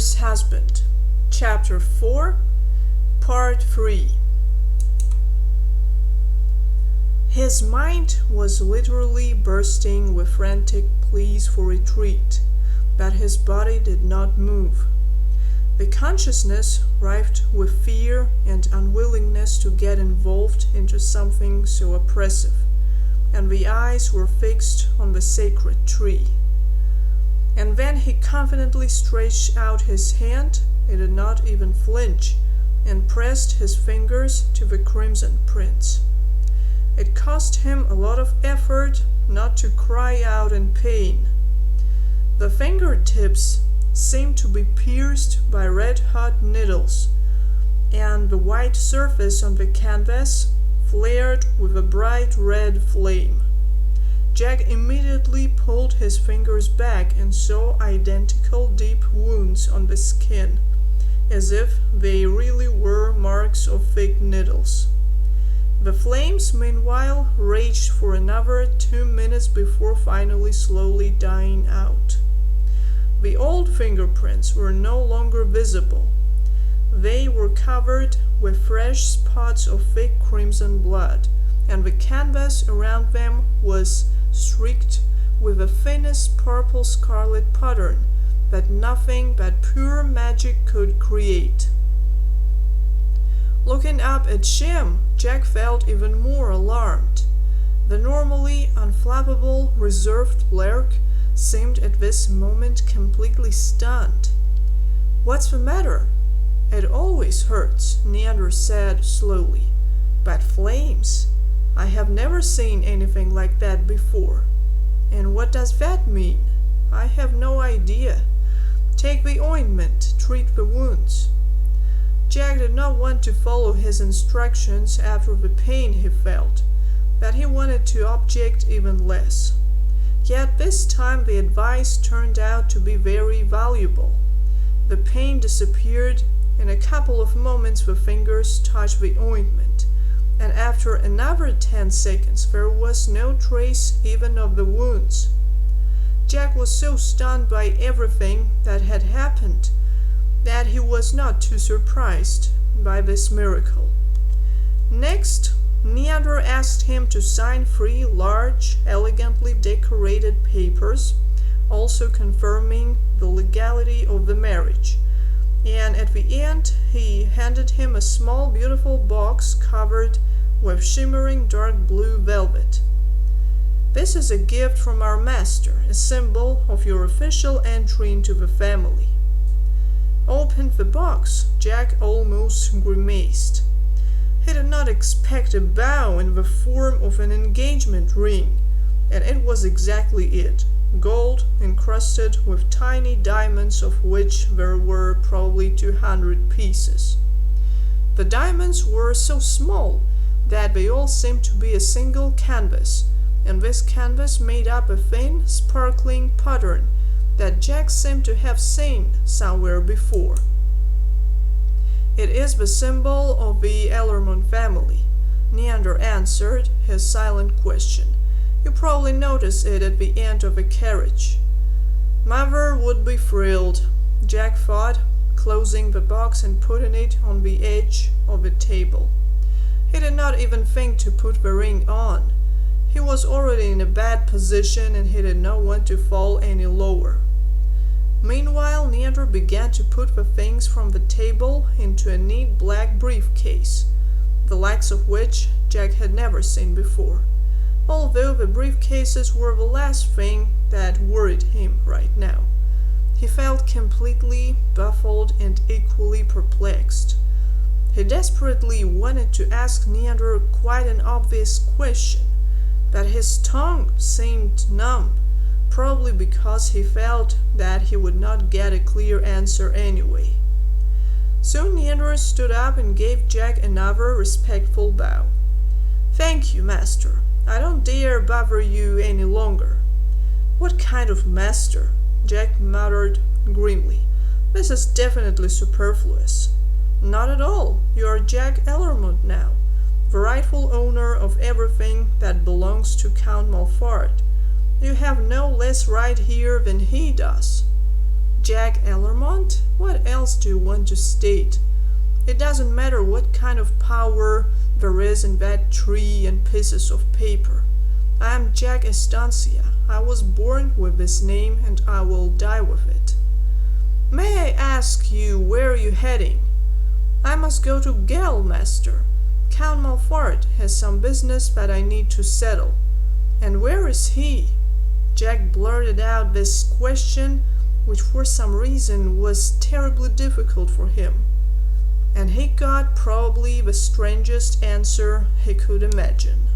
Kmir's Husband, Chapter 4, Part 3. His mind was literally bursting with frantic pleas for retreat, but his body did not move. The consciousness writhed with fear and unwillingness to get involved into something so oppressive, and the eyes were fixed on the sacred tree. And when he confidently stretched out his hand, it did not even flinch, and pressed his fingers to the crimson prints. It cost him a lot of effort not to cry out in pain. The fingertips seemed to be pierced by red-hot needles, and the white surface on the canvas flared with a bright red flame. Jack immediately pulled his fingers back and saw identical deep wounds on the skin, as if they really were marks of thick needles. The flames, meanwhile, raged for another 2 minutes before finally slowly dying out. The old fingerprints were no longer visible. They were covered with fresh spots of thick crimson blood, and the canvas around them was streaked with the thinnest purple-scarlet pattern that nothing but pure magic could create. Looking up at Jim, Jack felt even more alarmed. The normally unflappable, reserved Lark seemed at this moment completely stunned. "What's the matter?" "It always hurts," Neander said slowly. "But flames? I have never seen anything like that before. And what does that mean? I have no idea. Take the ointment, treat the wounds." Jack did not want to follow his instructions after the pain he felt, but he wanted to object even less. Yet this time the advice turned out to be very valuable. The pain disappeared. In a couple of moments the fingers touched the ointment, and after another 10 seconds there was no trace even of the wounds. Jack was so stunned by everything that had happened that he was not too surprised by this miracle. Next, Neander asked him to sign 3 large, elegantly decorated papers, also confirming the legality of the marriage. And at the end, he handed him a small, beautiful box covered with shimmering dark blue velvet. "This is a gift from our master, a symbol of your official entry into the family." Opened the box, Jack almost grimaced. He did not expect a bow in the form of an engagement ring, and it was exactly it. Gold encrusted with tiny diamonds, of which there were probably 200 pieces. The diamonds were so small that they all seemed to be a single canvas, and this canvas made up a thin, sparkling pattern that Jack seemed to have seen somewhere before. "It is the symbol of the Ellermont family," Neander answered his silent question. "You probably noticed it at the end of the carriage." "Mother would be thrilled," Jack thought, closing the box and putting it on the edge of the table. He did not even think to put the ring on. He was already in a bad position and he did not want to fall any lower. Meanwhile, Neander began to put the things from the table into a neat black briefcase, the likes of which Jack had never seen before, although the briefcases were the last thing that worried him right now. He felt completely baffled and equally perplexed. He desperately wanted to ask Neander quite an obvious question, but his tongue seemed numb, probably because he felt that he would not get a clear answer anyway. Soon Neander stood up and gave Jack another respectful bow. "Thank you, master. I don't dare bother you any longer." "What kind of master?" Jack muttered grimly. "This is definitely superfluous." "Not at all. You are Jack Ellermont now, the rightful owner of everything that belongs to Count Malfard. You have no less right here than he does." Jack Ellermont? What else do you want to state? It doesn't matter what kind of power there is in that tree and pieces of paper. I am Jack Estancia. I was born with this name and I will die with it. May I ask you where you're heading? I must go to Gale, master. Count Malfart has some business that I need to settle. And where is he? Jack blurted out this question, which for some reason was terribly difficult for him. And he got probably the strangest answer he could imagine.